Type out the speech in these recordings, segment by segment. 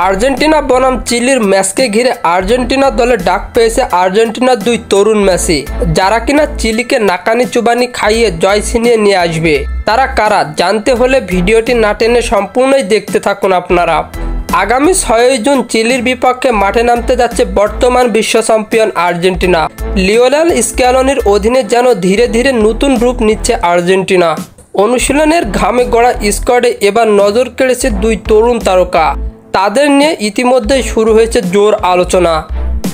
Argentina বনাম চিলির ম্যাচকে ঘিরে আর্জেন্টিনা দলে ডাক পেয়েছে আর্জেন্টিনার দুই তরুণ মেসি, যারা কিনা চিলিকে নাকানি চুবানি খাইয়ে জয় ছিনিয়ে নিয়ে আসবে। তারা কারা জানতে হলে ভিডিওটি না টেনে সম্পূর্ণই দেখতে থাকুন আপনারা। আগামী 6 জুন চিলির বিপক্ষে মাঠে নামতে যাচ্ছে বর্তমান বিশ্ব চ্যাম্পিয়ন আর্জেন্টিনা। লিওনেল স্ক্যালোনির অধীনে যেন ধীরে ধীরে নতুন রূপ নিচ্ছে আর্জেন্টিনা। অনুশীলনের ঘামে গড়া স্কোয়াডে এবার নজর কেড়েছে দুই তরুণ তারকা। তাদের নিয়ে ইতিমধ্যেই শুরু হয়েছে জোর আলোচনা।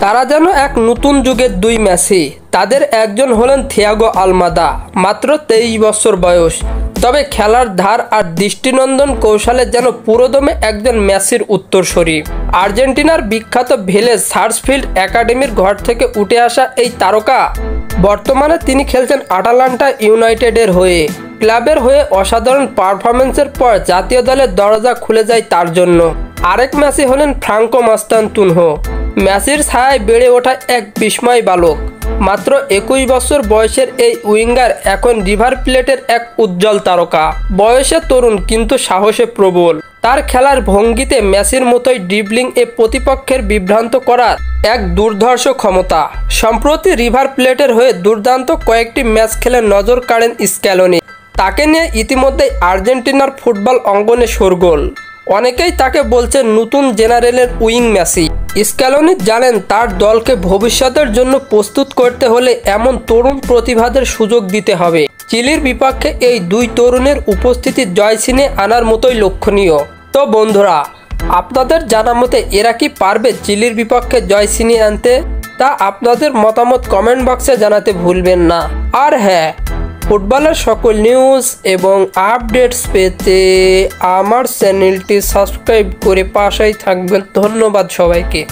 তারা যেন এক নতুন যুগের দুই মেসি। তাদের একজন হলেন থিয়াগো আলমাদা, মাত্র 23 বছর বয়স, তবে খেলার ধার আর দৃষ্টিনন্দন কৌশলে যেন পুরোদমে একজন মেসির উত্তরসূরি। আর্জেন্টিনার বিখ্যাত ভিলেজ সার্চফিল্ড একাডেমির ঘর থেকে উঠে আসা এই তারকা বর্তমানে তিনি খেলছেন আটালান্টা ইউনাইটেডের হয়ে। ক্লাবের হয়ে অসাধারণ পারফরমেন্সের পর জাতীয় দলের দরজা খুলে যায় তার জন্য। আরেক মেসি হলেন ফ্রাঙ্কো মাস্তান্তুনহো। মেসির ছায়ায় বেড়ে ওঠা এক বিস্ময় বালক। মাত্র 21 বছর বয়সের এই উইঙ্গার এখন রিভার প্লেটের এক উজ্জ্বল তারকা। বয়সে তরুণ কিন্তু সাহসে প্রবল। তার খেলার ভঙ্গিতে মেসির মতোই ড্রিবলিং এ প্রতিপক্ষের বিভ্রান্ত করার এক দুর্ধর্ষ ক্ষমতা। সম্প্রতি রিভার প্লেটের হয়ে দুর্দান্ত কয়েকটি ম্যাচ খেলে নজর কাড়েন স্ক্যালোনি। তাকে নিয়ে ইতিমধ্যেই আর্জেন্টিনার ফুটবল অঙ্গনে শোরগোল। অনেকেই তাকে বলছেন নতুন জেনারেলের উইং মেসি। স্ক্যালোনি জানেন তার দলকে ভবিষ্যতের জন্য প্রস্তুত করতে হলে এমন তরুণ প্রতিভাদের সুযোগ দিতে হবে। চিলির বিপক্ষে এই দুই তরুণের উপস্থিতি জয় ছিনিয়ে আনার মতোই লক্ষণীয়। তো বন্ধুরা, আপনাদের জানা মতে এরা কি পারবে চিলির বিপক্ষে জয় ছিনিয়ে আনতে? তা আপনাদের মতামত কমেন্ট বক্সে জানাতে ভুলবেন না। আর হ্যাঁ, ফুটবলের সকল নিউজ এবং আপডেটস পেতে আমার চ্যানেলটি সাবস্ক্রাইব করে পাশেই থাকবেন। ধন্যবাদ সবাইকে।